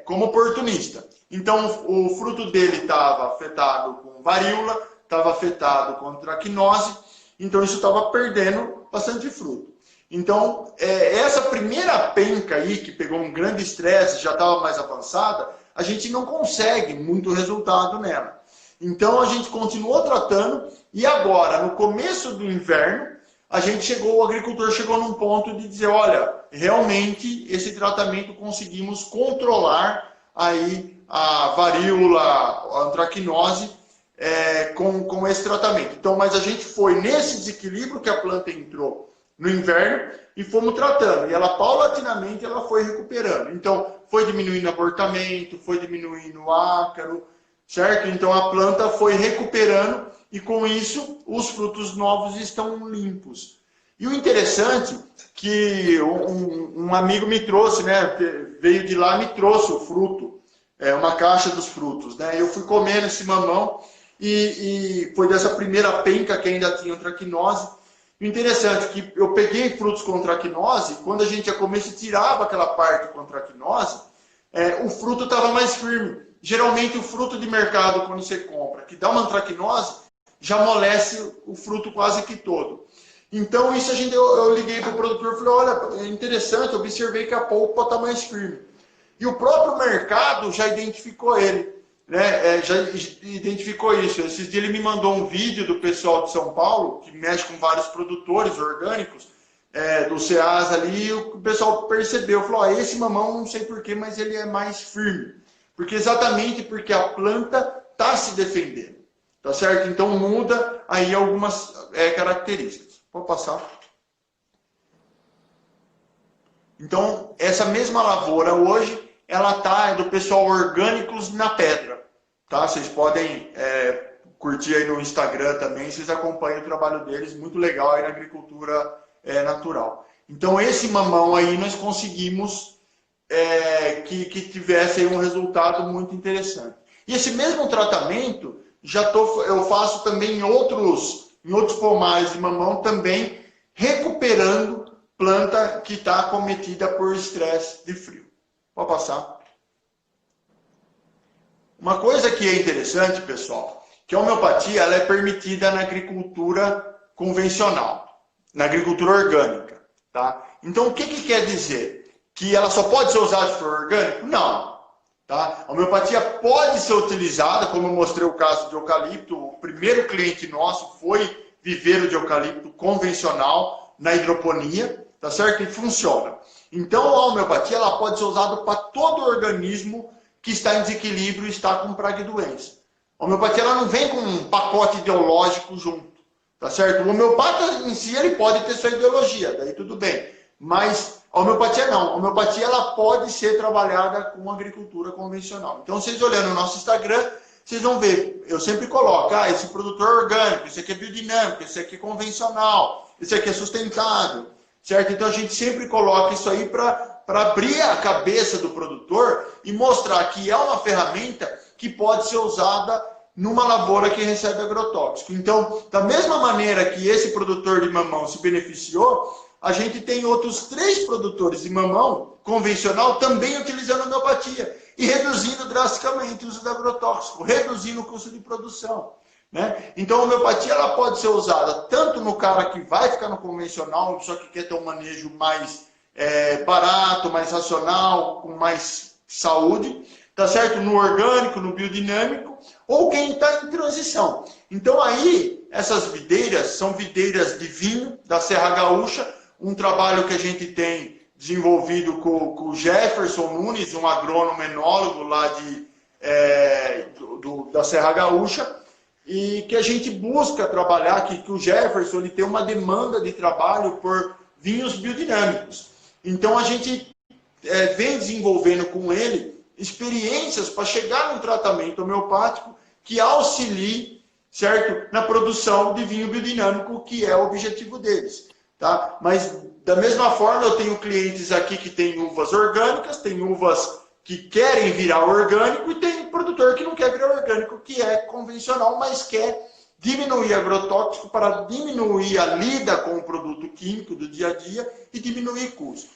oportunista. Então, o fruto dele estava afetado com varíola, estava afetado com antracnose, então isso estava perdendo bastante fruto. Então, essa primeira penca aí, que pegou um grande estresse, já estava mais avançada, a gente não consegue muito resultado nela. Então, a gente continuou tratando, e agora, no começo do inverno, o agricultor chegou num ponto de dizer, olha, realmente esse tratamento conseguimos controlar aí a varíola, a antracnose com esse tratamento. Então, mas a gente foi nesse desequilíbrio que a planta entrou no inverno e fomos tratando. E ela, paulatinamente, ela foi recuperando. Então, foi diminuindo o abortamento, foi diminuindo o ácaro, certo? Então, a planta foi recuperando e, com isso, os frutos novos estão limpos. E o interessante que um amigo me trouxe, né? Veio de lá e me trouxe o fruto, uma caixa dos frutos, né? Eu fui comendo esse mamão e foi dessa primeira penca que ainda tinha antracnose. O interessante é que eu peguei frutos com antracnose, quando a gente ia comer, se tirava aquela parte com antracnose, o fruto estava mais firme. Geralmente o fruto de mercado, quando você compra, que dá uma antracnose, já amolece o fruto quase que todo. Então isso eu liguei para o produtor e falei, olha, é interessante, eu observei que a polpa está mais firme. E o próprio mercado já identificou ele, né? Já identificou isso. Esses dias ele me mandou um vídeo do pessoal de São Paulo, que mexe com vários produtores orgânicos, do Ceasa ali, e o pessoal percebeu, falou, esse mamão não sei porquê, mas ele é mais firme. Exatamente porque a planta está se defendendo, tá certo? Então muda aí algumas características. Pode passar. Então, essa mesma lavoura hoje, ela tá do pessoal Orgânicos na Pedra, tá? Vocês podem curtir aí no Instagram também, vocês acompanham o trabalho deles, muito legal aí na agricultura natural. Então, esse mamão aí nós conseguimos que tivesse aí um resultado muito interessante. E esse mesmo tratamento, eu faço também em outros pomares de mamão, também recuperando planta que está acometida por estresse de frio. Pode passar. Uma coisa que é interessante, pessoal, que a homeopatia ela é permitida na agricultura convencional, na agricultura orgânica. Tá? Então, o que quer dizer? Que ela só pode ser usada se for orgânico? Não. Tá? A homeopatia pode ser utilizada, como eu mostrei o caso de eucalipto. O primeiro cliente nosso foi viveiro de eucalipto convencional na hidroponia, tá certo? E funciona. Então a homeopatia ela pode ser usada para todo organismo que está em desequilíbrio e está com praga e doença. A homeopatia ela não vem com um pacote ideológico junto, tá certo? O homeopata em si ele pode ter sua ideologia, daí tudo bem. Mas a homeopatia não. A homeopatia ela pode ser trabalhada com agricultura convencional. Então vocês olhando no nosso Instagram, vocês vão ver, eu sempre coloco, esse produtor é orgânico, esse aqui é biodinâmico, esse aqui é convencional, esse aqui é sustentável, certo? Então a gente sempre coloca isso aí para abrir a cabeça do produtor e mostrar que é uma ferramenta que pode ser usada numa lavoura que recebe agrotóxico. Então, da mesma maneira que esse produtor de mamão se beneficiou, a gente tem outros 3 produtores de mamão convencional também utilizando homeopatia e reduzindo drasticamente o uso do agrotóxico, reduzindo o custo de produção. Né? Então a homeopatia ela pode ser usada tanto no cara que vai ficar no convencional, só que quer ter um manejo mais barato, mais racional, com mais saúde, tá certo? No orgânico, no biodinâmico, ou quem está em transição. Então aí, essas videiras são videiras de vinho da Serra Gaúcha, um trabalho que a gente tem desenvolvido com o Jefferson Nunes, um agrônomo enólogo lá da Serra Gaúcha, e que a gente busca trabalhar, que o Jefferson ele tem uma demanda de trabalho por vinhos biodinâmicos. Então a gente vem desenvolvendo com ele experiências para chegar num tratamento homeopático que auxilie, certo, na produção de vinho biodinâmico, que é o objetivo deles. Tá? Mas, da mesma forma, eu tenho clientes aqui que têm uvas orgânicas, tem uvas que querem virar orgânico e tem produtor que não quer virar orgânico, que é convencional, mas quer diminuir agrotóxico para diminuir a lida com o produto químico do dia a dia e diminuir custo.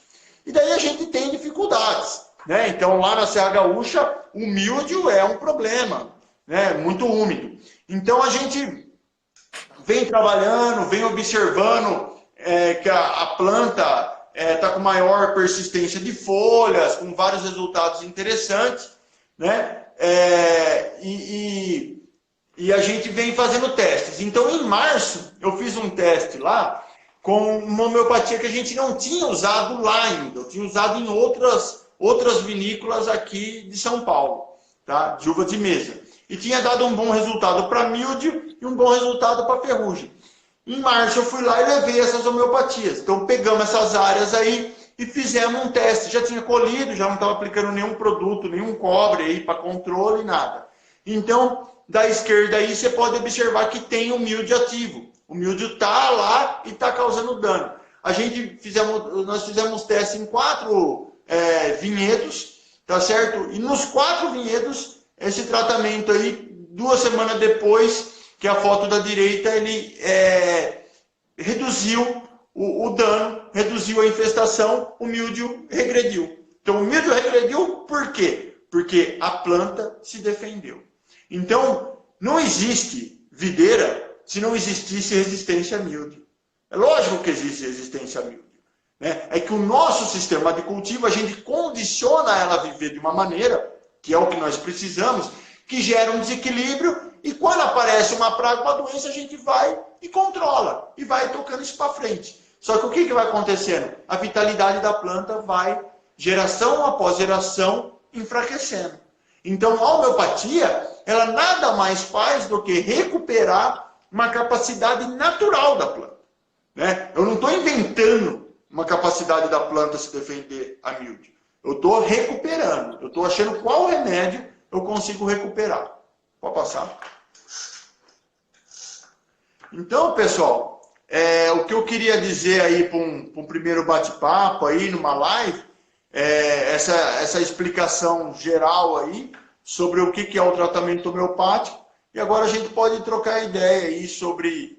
E daí a gente tem dificuldades, né? Então, lá na Serra Gaúcha, o míldio é um problema, né? Muito úmido. Então, a gente vem trabalhando, vem observando que a planta está com maior persistência de folhas, com vários resultados interessantes, né? E a gente vem fazendo testes. Então, em março, eu fiz um teste lá com uma homeopatia que a gente não tinha usado lá ainda. Eu tinha usado em outras vinícolas aqui de São Paulo, tá? De uva de mesa. E tinha dado um bom resultado para míldio e um bom resultado para ferrugem. Em março eu fui lá e levei essas homeopatias. Então pegamos essas áreas aí e fizemos um teste. Já tinha colhido, já não estava aplicando nenhum produto, nenhum cobre aí para controle, nada. Então, da esquerda aí você pode observar que tem o míldio ativo. O míldio está lá e está causando dano. Nós fizemos teste em 4 vinhedos, tá certo? E nos 4 vinhedos, esse tratamento aí, 2 semanas depois, que a foto da direita, ele reduziu o dano, reduziu a infestação, o míldio regrediu. Então, o míldio regrediu por quê? Porque a planta se defendeu. Então, não existe videira se não existisse resistência a míldio. É lógico que existe resistência a míldio, né? É que o nosso sistema de cultivo, a gente condiciona ela a viver de uma maneira, que é o que nós precisamos, que gera um desequilíbrio, e quando aparece uma praga, uma doença, a gente vai e controla, e vai tocando isso para frente. Só que o que vai acontecendo? A vitalidade da planta vai, geração após geração, enfraquecendo. Então, a homeopatia, ela nada mais faz do que recuperar uma capacidade natural da planta, né? Eu não estou inventando uma capacidade da planta se defender a míldio. Eu estou recuperando. Eu estou achando qual remédio eu consigo recuperar. Pode passar. Então, pessoal, o que eu queria dizer aí para um primeiro bate-papo aí numa live, essa explicação geral aí sobre o que é o tratamento homeopático. E agora a gente pode trocar ideia aí sobre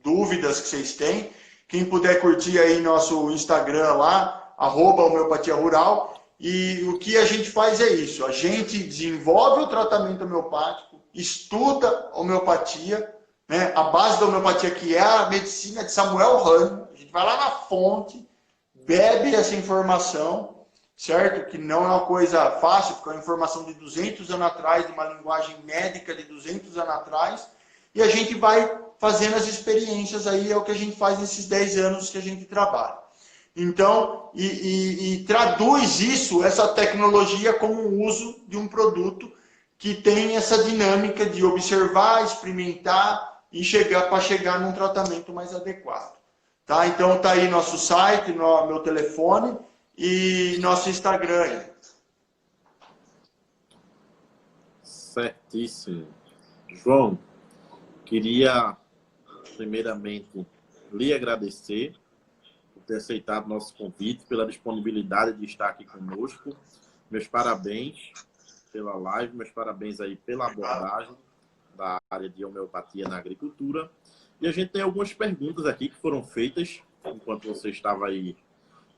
dúvidas que vocês têm. Quem puder curtir aí nosso Instagram lá, @homeopatiarural. E o que a gente faz é isso. A gente desenvolve o tratamento homeopático, estuda a homeopatia, né? A base da homeopatia que é a medicina de Samuel Hahnemann. A gente vai lá na fonte, bebe essa informação, certo? Que não é uma coisa fácil, porque é uma informação de 200 anos atrás, de uma linguagem médica de 200 anos atrás, e a gente vai fazendo as experiências aí, é o que a gente faz nesses 10 anos que a gente trabalha. Então, e traduz isso, essa tecnologia, como o uso de um produto que tem essa dinâmica de observar, experimentar e chegar num tratamento mais adequado. Tá? Então, tá aí nosso site, meu telefone e nosso Instagram. Certíssimo. João, queria primeiramente lhe agradecer por ter aceitado nosso convite, pela disponibilidade de estar aqui conosco. Meus parabéns pela live, meus parabéns aí pela abordagem da área de homeopatia na agricultura. E a gente tem algumas perguntas aqui que foram feitas enquanto você estava aí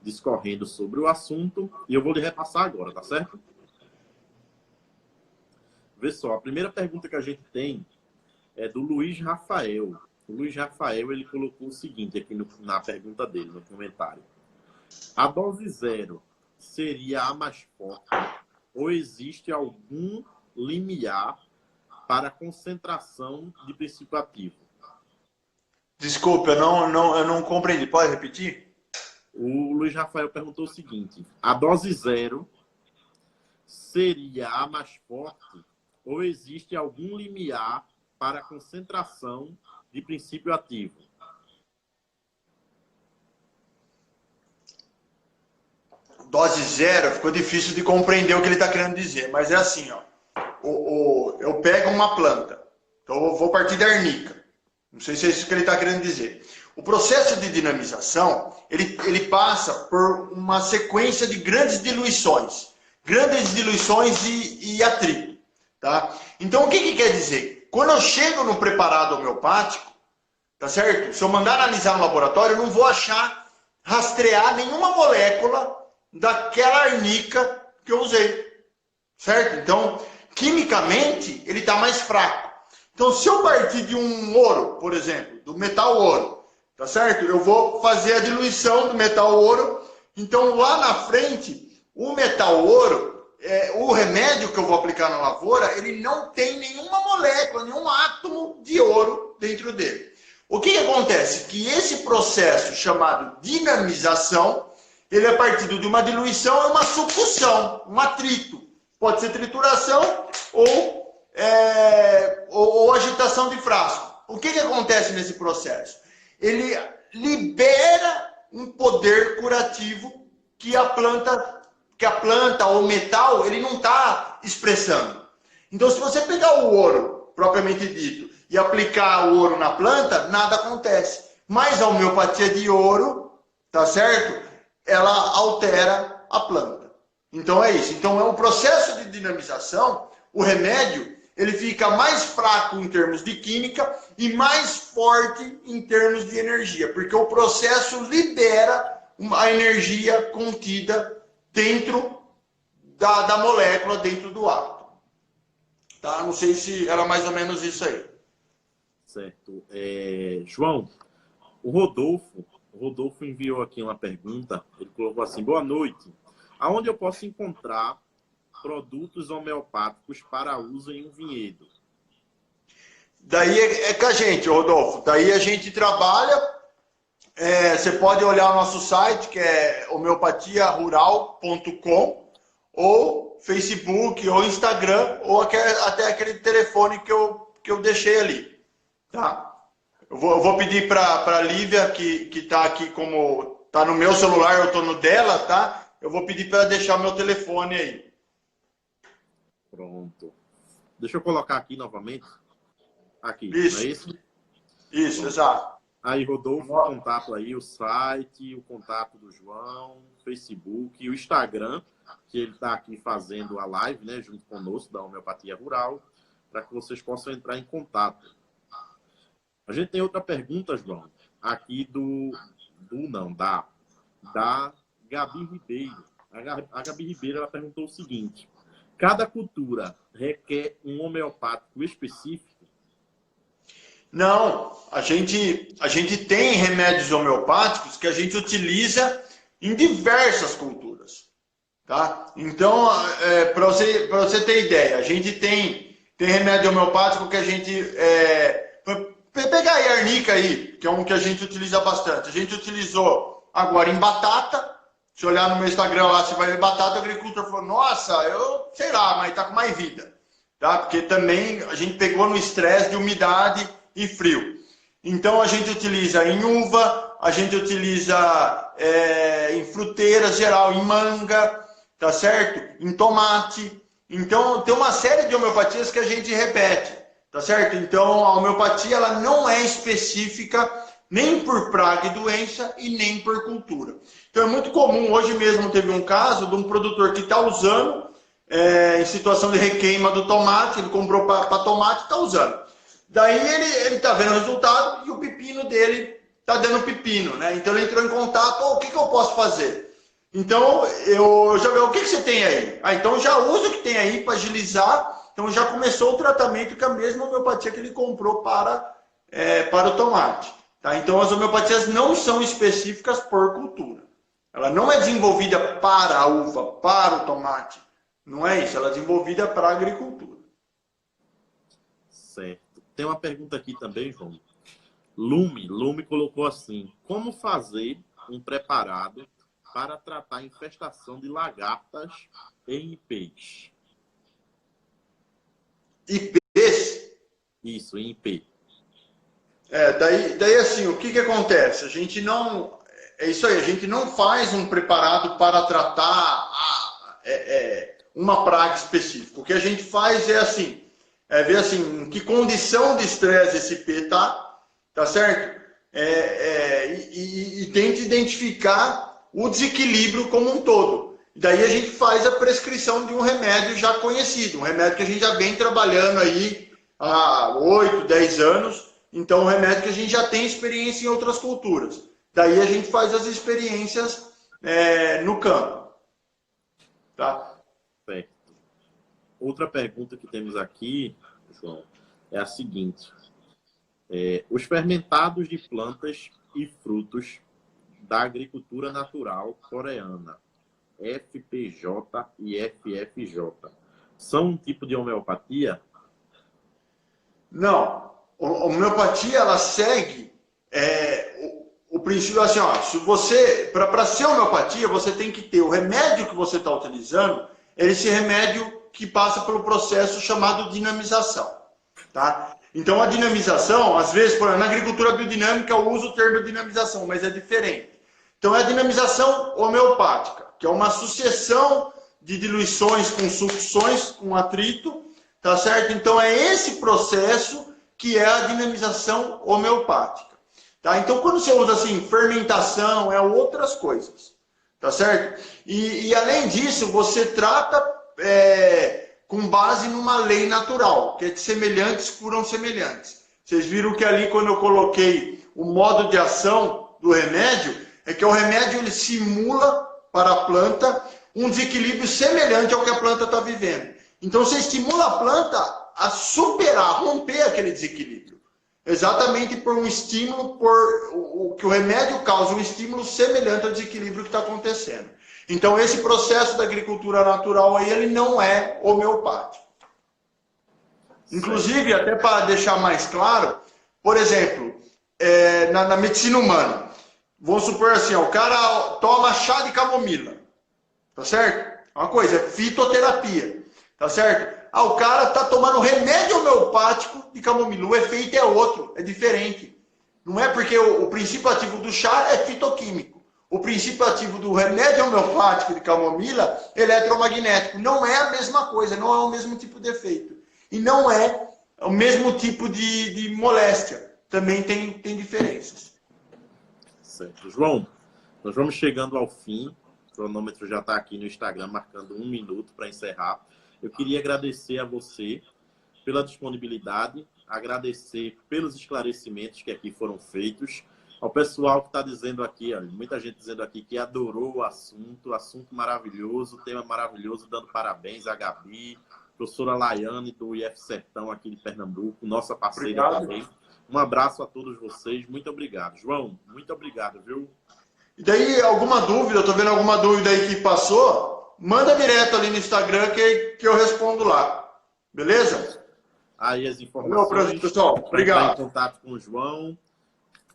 discorrendo sobre o assunto, e eu vou lhe repassar agora, tá certo? Vê só, a primeira pergunta que a gente tem é do Luiz Rafael. O Luiz Rafael, ele colocou o seguinte aqui na pergunta dele, no comentário. A dose 0 seria a mais forte ou existe algum limiar para a concentração de princípio ativo? Desculpa, eu não compreendi. Pode repetir? O Luiz Rafael perguntou o seguinte: a dose zero seria a mais forte ou existe algum limiar para a concentração de princípio ativo? Dose zero, ficou difícil de compreender o que ele está querendo dizer, mas é assim, ó. Eu pego uma planta, então eu vou partir da arnica. Não sei se é isso que ele está querendo dizer. O processo de dinamização, ele passa por uma sequência de grandes diluições e atrito. Tá? Então, o que quer dizer? Quando eu chego no preparado homeopático, tá certo? Se eu mandar analisar no laboratório, eu não vou rastrear nenhuma molécula daquela arnica que eu usei. Certo? Então, quimicamente, ele está mais fraco. Então, se eu partir de um ouro, por exemplo, do metal ouro, tá certo? Eu vou fazer a diluição do metal ouro. Então, lá na frente, o metal ouro, o remédio que eu vou aplicar na lavoura, ele não tem nenhuma molécula, nenhum átomo de ouro dentro dele. O que acontece? Que esse processo chamado dinamização, ele é partido de uma diluição e uma sucção, um atrito. Pode ser trituração ou agitação de frasco. O que acontece nesse processo? Ele libera um poder curativo que a planta ou o metal, ele não está expressando. Então, se você pegar o ouro, propriamente dito, e aplicar o ouro na planta, nada acontece. Mas a homeopatia de ouro, tá certo? Ela altera a planta. Então é isso. Então é um processo de dinamização. O remédio, ele fica mais fraco em termos de química e mais forte em termos de energia, porque o processo libera a energia contida dentro da molécula, dentro do átomo. Tá? Não sei se era mais ou menos isso aí. Certo. João, o Rodolfo enviou aqui uma pergunta. Ele colocou assim: boa noite. Aonde eu posso encontrar produtos homeopáticos para uso em um vinhedo? Daí é com a gente, Rodolfo. Daí a gente trabalha. Você pode olhar o nosso site, que é homeopatiarural.com, ou Facebook, ou Instagram, ou até aquele telefone que eu deixei ali. Tá? Eu vou pedir para a Lívia, que está aqui como... Está no meu celular, eu estou no dela, tá? Eu vou pedir para ela deixar o meu telefone aí. Pronto. Deixa eu colocar aqui novamente. Aqui, isso. Não é isso? Isso, pronto. Exato. Aí, Rodolfo, o contato aí, o site, o contato do João, Facebook, o Instagram, que ele está aqui fazendo a live, né, junto conosco, da Homeopatia Rural, para que vocês possam entrar em contato. A gente tem outra pergunta, João, aqui da Gabi Ribeiro. A Gabi Ribeiro, ela perguntou o seguinte: cada cultura requer um homeopático específico? Não, a gente tem remédios homeopáticos que a gente utiliza em diversas culturas, tá? Então, para você ter ideia, a gente tem remédio homeopático que a gente... pegar aí a arnica aí, que é um que a gente utiliza bastante. A gente utilizou agora em batata. Se olhar no meu Instagram lá, você vai ver batata, o agricultor falou: nossa, eu sei lá, mas tá com mais vida, tá? Porque também a gente pegou no estresse de umidade e frio. Então a gente utiliza em uva, a gente utiliza em fruteiras geral, em manga, tá certo? Em tomate. Então tem uma série de homeopatias que a gente repete, tá certo? Então a homeopatia, ela não é específica nem por praga e doença e nem por cultura. Então é muito comum, hoje mesmo teve um caso de um produtor que está usando em situação de requeima do tomate, ele comprou para tomate e está usando. Daí ele está vendo o resultado e o pepino dele está dando pepino, né? Então ele entrou em contato: o que eu posso fazer? Então eu já vi: o que você tem aí? Então já usa o que tem aí para agilizar. Então já começou o tratamento com a mesma homeopatia que ele comprou para o tomate. Tá? Então as homeopatias não são específicas por cultura. Ela não é desenvolvida para a uva, para o tomate. Não é isso, ela é desenvolvida para a agricultura. Certo. Tem uma pergunta aqui também, João. Lume colocou assim: como fazer um preparado para tratar a infestação de lagartas em ipês? IPs? Isso, em IP. Daí assim, o que acontece? A gente não. É isso aí, a gente não faz um preparado para tratar uma praga específica. O que a gente faz é assim, ver assim, em que condição de estresse esse IP tá certo? E tenta identificar o desequilíbrio como um todo. Daí a gente faz a prescrição de um remédio já conhecido, um remédio que a gente já vem trabalhando aí há 8, 10 anos, então um remédio que a gente já tem experiência em outras culturas. Daí a gente faz as experiências no campo. Tá? Certo. Outra pergunta que temos aqui, João, é a seguinte. Os fermentados de plantas e frutos da agricultura natural coreana, FPJ e FFJ, são um tipo de homeopatia? Não. A homeopatia, ela segue o princípio assim, ó, se você, para ser homeopatia, você tem que ter o remédio que você está utilizando, esse remédio que passa pelo processo chamado dinamização, tá? Então, a dinamização, às vezes, na agricultura biodinâmica, eu uso o termo dinamização, mas é diferente. Então, é a dinamização homeopática, que é uma sucessão de diluições com sucções, com atrito, tá certo? Então, é esse processo que é a dinamização homeopática. Tá? Então, quando você usa assim, fermentação, outras coisas, tá certo? E além disso, você trata com base numa lei natural, que é de semelhantes curam semelhantes. Vocês viram que ali, quando eu coloquei o modo de ação do remédio, é que o remédio ele simula para a planta um desequilíbrio semelhante ao que a planta está vivendo. Então, você estimula a planta a superar, romper aquele desequilíbrio. Exatamente por um estímulo, por o que o remédio causa, um estímulo semelhante ao desequilíbrio que está acontecendo. Então, esse processo da agricultura natural aí, ele não é homeopático. Inclusive, até para deixar mais claro, por exemplo, na medicina humana, vamos supor assim, ó, o cara toma chá de camomila, tá certo? Uma coisa, é fitoterapia, tá certo? O cara está tomando remédio homeopático de camomila. O efeito é outro, é diferente. Não é porque o princípio ativo do chá é fitoquímico. O princípio ativo do remédio homeopático de camomila é eletromagnético. Não é a mesma coisa, não é o mesmo tipo de efeito. E não é o mesmo tipo de moléstia. Também tem diferenças. Certo. João, nós vamos chegando ao fim. O cronômetro já está aqui no Instagram, marcando 1 minuto para encerrar. Eu queria agradecer a você pela disponibilidade, agradecer pelos esclarecimentos que aqui foram feitos, ao pessoal que está dizendo aqui, muita gente dizendo aqui que adorou o assunto maravilhoso, tema maravilhoso, dando parabéns à Gabi, professora Laiane do IF Sertão aqui de Pernambuco, nossa parceira também. Um abraço a todos vocês, muito obrigado. João, muito obrigado, viu? E daí, alguma dúvida, eu tô vendo alguma dúvida aí que passou, manda direto ali no Instagram que eu respondo lá. Beleza? Aí as informações. Pessoal, obrigado. Entrar em contato com o João,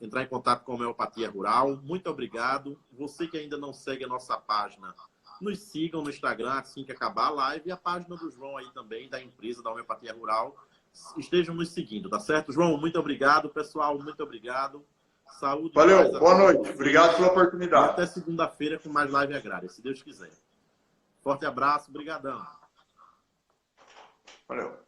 entrar em contato com a Homeopatia Rural. Muito obrigado. Você que ainda não segue a nossa página, nos sigam no Instagram assim que acabar a live e a página do João aí também, da empresa da Homeopatia Rural. Estejam nos seguindo, tá certo? João, muito obrigado. Pessoal, muito obrigado. Saúde. Valeu, boa noite. Obrigado pela oportunidade. E até segunda-feira com mais live agrária, se Deus quiser. Forte abraço, brigadão. Valeu.